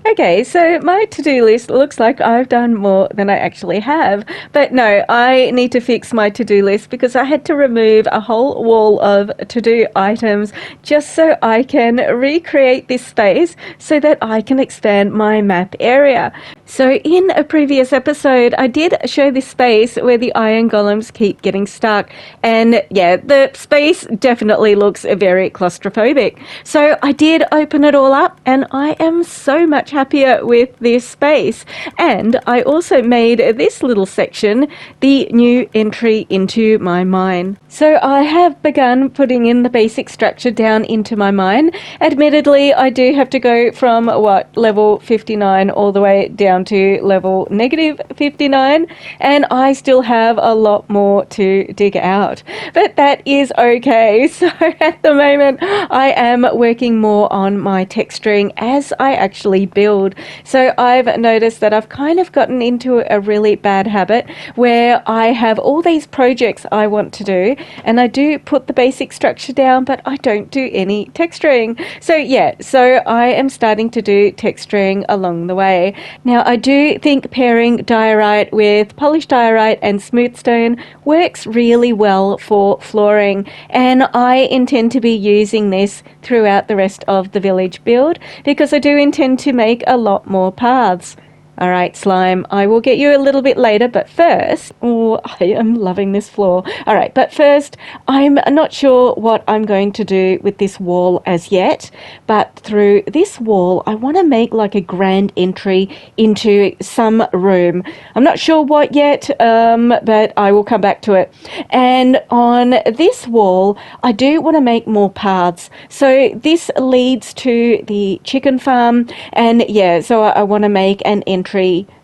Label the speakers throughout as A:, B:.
A: Okay, so my to-do list looks like I've done more than I actually have. But no, I need to fix my to-do list because I had to remove a whole wall of to-do items just so I can recreate this space so that I can expand my map area. So in a previous episode, I did show this space where the iron golems keep getting stuck. And yeah, the space definitely looks very claustrophobic. So I did open it all up and I am so much happier with this space. And I also made this little section the new entry into my mine. So I have begun putting in the basic structure down into my mine. Admittedly, I do have to go from level 59 all the way down to level negative 59, and I still have a lot more to dig out. But that is okay. So at the moment, I am working more on my texturing as I actually build. So I've noticed that I've kind of gotten into a really bad habit where I have all these projects I want to do, and I do put the basic structure down, but I don't do any texturing. So yeah, so I am starting to do texturing along the way. Now I do think pairing diorite with polished diorite and smooth stone works really well for flooring, and I intend to be using this throughout the rest of the village build because I do intend to make a lot more paths. Alright, slime, I will get you a little bit later, but first, oh, I am loving this floor. Alright, but first, I'm not sure what I'm going to do with this wall as yet, but through this wall, I want to make like a grand entry into some room. I'm not sure what yet, but I will come back to it. And on this wall, I do want to make more paths. So this leads to the chicken farm, and yeah, so I want to make an entry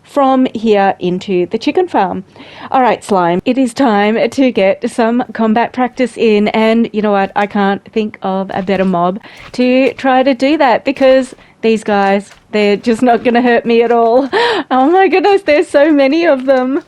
A: from here into the chicken farm. Alright, slime, it is time to get some combat practice in, and you know what, I can't think of a better mob to try to do that because these guys, they're just not going to hurt me at all. Oh my goodness, there's so many of them.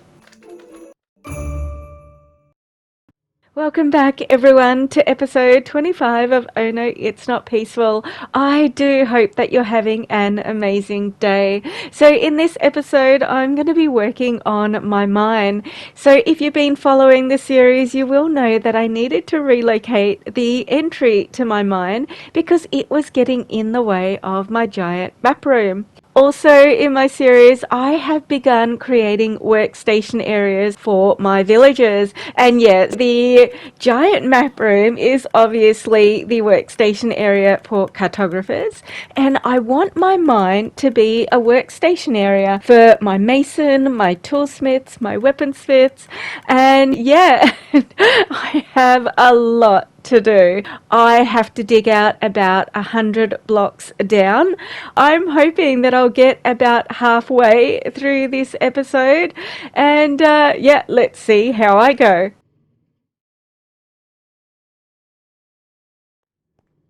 A: Welcome back everyone to episode 25 of Oh No, It's Not Peaceful. I do hope that you're having an amazing day. So in this episode, I'm going to be working on my mine. So if you've been following the series, you will know that I needed to relocate the entry to my mine because it was getting in the way of my giant map room. Also in my series, I have begun creating workstation areas for my villagers. And yes, the giant map room is obviously the workstation area for cartographers. And I want my mine to be a workstation area for my mason, my toolsmiths, my weaponsmiths. And yeah, I have a lot to do. I have to dig out about 100 blocks down. I'm hoping that I'll get about halfway through this episode, and yeah, let's see how I go.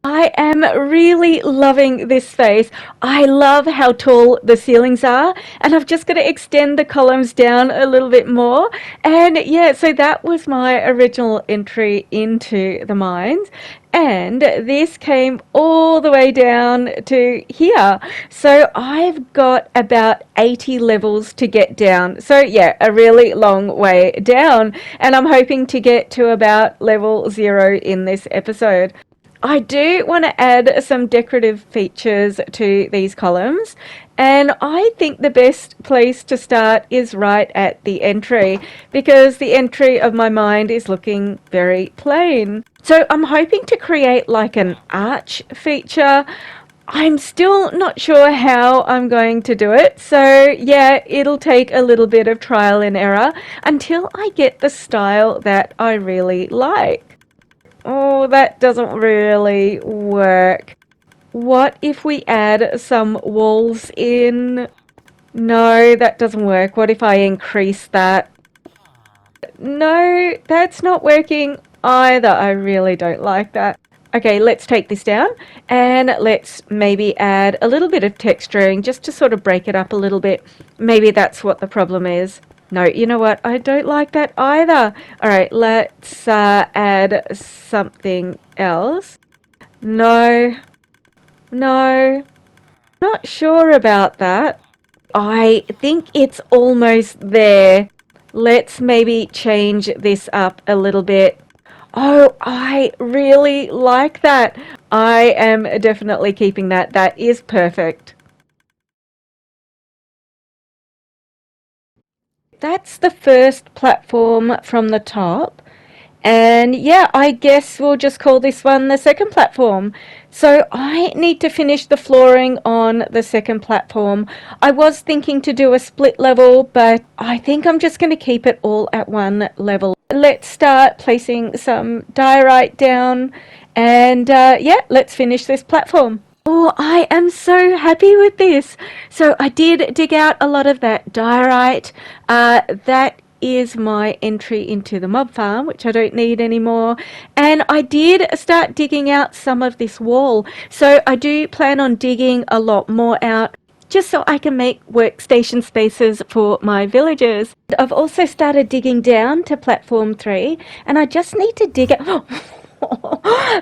A: I am really loving this space. I love how tall the ceilings are, and I've just got to extend the columns down a little bit more. And yeah, so that was my original entry into the mines. And this came all the way down to here. So I've got about 80 levels to get down. So yeah, a really long way down. And I'm hoping to get to about level 0 in this episode. I do want to add some decorative features to these columns, and I think the best place to start is right at the entry because the entry of my mind is looking very plain. So I'm hoping to create like an arch feature. I'm still not sure how I'm going to do it, so yeah, it'll take a little bit of trial and error until I get the style that I really like. Oh, that doesn't really work. What if we add some walls in? No, that doesn't work. What if I increase that? No, that's not working either. I really don't like that. Okay, let's take this down and let's maybe add a little bit of texturing just to sort of break it up a little bit. Maybe that's what the problem is. No, you know what? I don't like that either. All right, let's add something else. No. No. Not sure about that. I think it's almost there. Let's maybe change this up a little bit. Oh, I really like that. I am definitely keeping that. That is perfect. That's the first platform from the top. And yeah, I guess we'll just call this one the second platform. So I need to finish the flooring on the second platform. I was thinking to do a split level, but I think I'm just going to keep it all at one level. Let's start placing some diorite down and yeah, let's finish this platform. Oh, I am so happy with this. So I did dig out a lot of that diorite. That is my entry into the mob farm, which I don't need anymore. And I did start digging out some of this wall. So I do plan on digging a lot more out just so I can make workstation spaces for my villagers. I've also started digging down to platform 3 and I just need to dig out...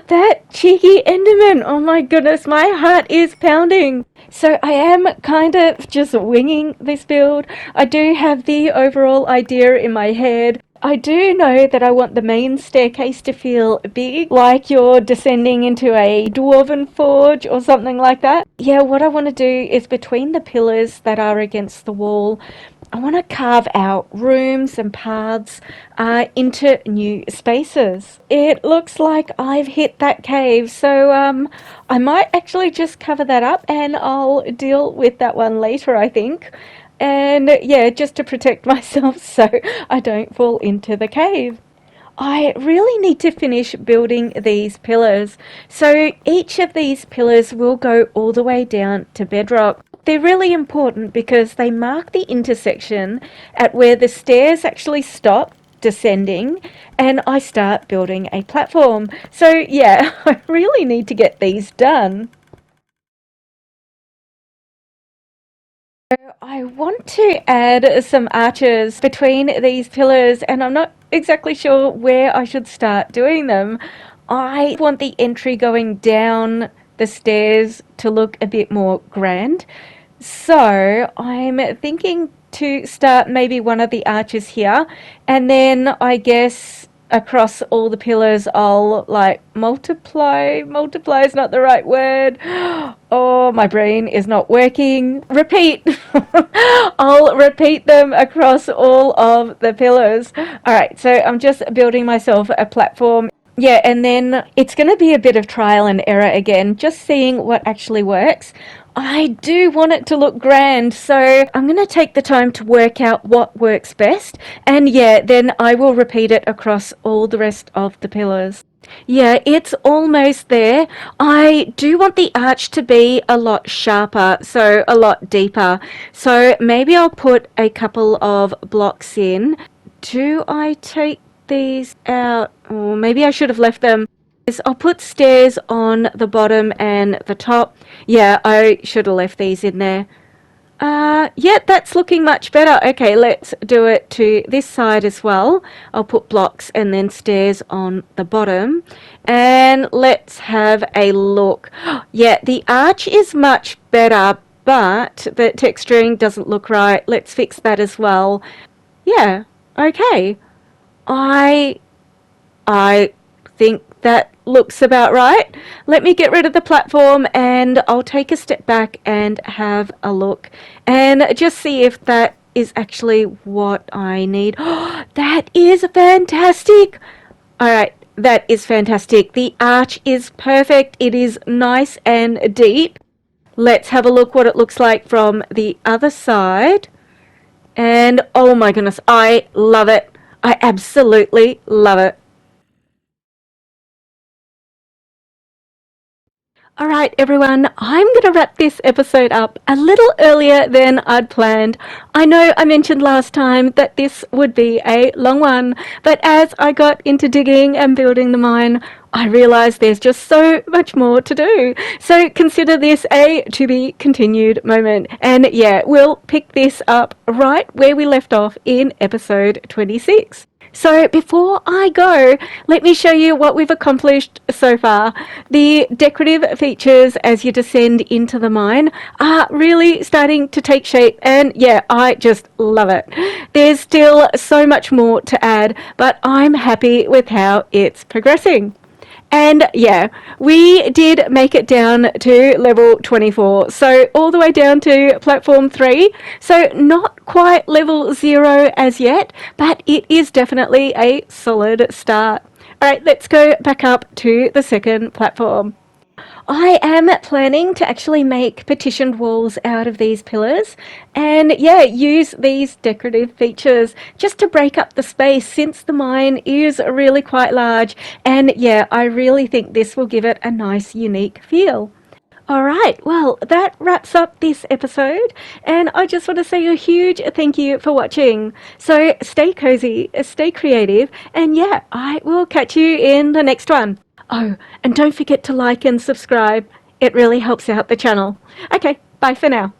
A: that cheeky enderman, oh my goodness, my heart is pounding. So I am kind of just winging this build. I do have the overall idea in my head. I do know that I want the main staircase to feel big, like you're descending into a dwarven forge or something like that. Yeah, what I want to do is between the pillars that are against the wall, I want to carve out rooms and paths into new spaces. It looks like I've hit that cave, so I might actually just cover that up and I'll deal with that one later, I think. And yeah, just to protect myself so I don't fall into the cave. I really need to finish building these pillars. So each of these pillars will go all the way down to bedrock. They're really important because they mark the intersection at where the stairs actually stop descending and I start building a platform. So yeah, I really need to get these done. I want to add some arches between these pillars and I'm not exactly sure where I should start doing them. I want the entry going down the stairs to look a bit more grand. So I'm thinking to start maybe one of the arches here and then I guess across all the pillars I'll like multiply is not the right word. Oh, my brain is not working. Repeat. I'll repeat them across all of the pillars. All right, so I'm just building myself a platform. Yeah, and then it's going to be a bit of trial and error again, just seeing what actually works. I do want it to look grand, so I'm going to take the time to work out what works best. And yeah, then I will repeat it across all the rest of the pillars. Yeah, it's almost there. I do want the arch to be a lot sharper, so a lot deeper. So maybe I'll put a couple of blocks in. Do I take these out? Or maybe I should have left them. I'll put stairs on the bottom and the top. Yeah, I should have left these in there. Yeah, that's looking much better. Okay, let's do it to this side as well. I'll put blocks and then stairs on the bottom. And let's have a look. Yeah, the arch is much better, but the texturing doesn't look right. Let's fix that as well. Yeah, okay. I think that looks about right. Let me get rid of the platform and I'll take a step back and have a look and just see if that is actually what I need. Oh, that is fantastic. All right, that is fantastic. The arch is perfect. It is nice and deep. Let's have a look what it looks like from the other side. And oh my goodness, I love it. I absolutely love it. All right, everyone, I'm going to wrap this episode up a little earlier than I'd planned. I know I mentioned last time that this would be a long one, but as I got into digging and building the mine, I realised there's just so much more to do. So consider this a to be continued moment. And yeah, we'll pick this up right where we left off in episode 26. So before I go, let me show you what we've accomplished so far. The decorative features as you descend into the mine are really starting to take shape, and yeah, I just love it. There's still so much more to add, but I'm happy with how it's progressing. And yeah, we did make it down to level 24, so all the way down to platform 3. So not quite level 0 as yet, but it is definitely a solid start. Alright, let's go back up to the second platform. I am planning to actually make petitioned walls out of these pillars and yeah, use these decorative features just to break up the space since the mine is really quite large, and yeah, I really think this will give it a nice unique feel. Alright, well, that wraps up this episode, and I just want to say a huge thank you for watching. So stay cozy, stay creative, and yeah, I will catch you in the next one. Oh, and don't forget to like and subscribe. It really helps out the channel. Okay, bye for now.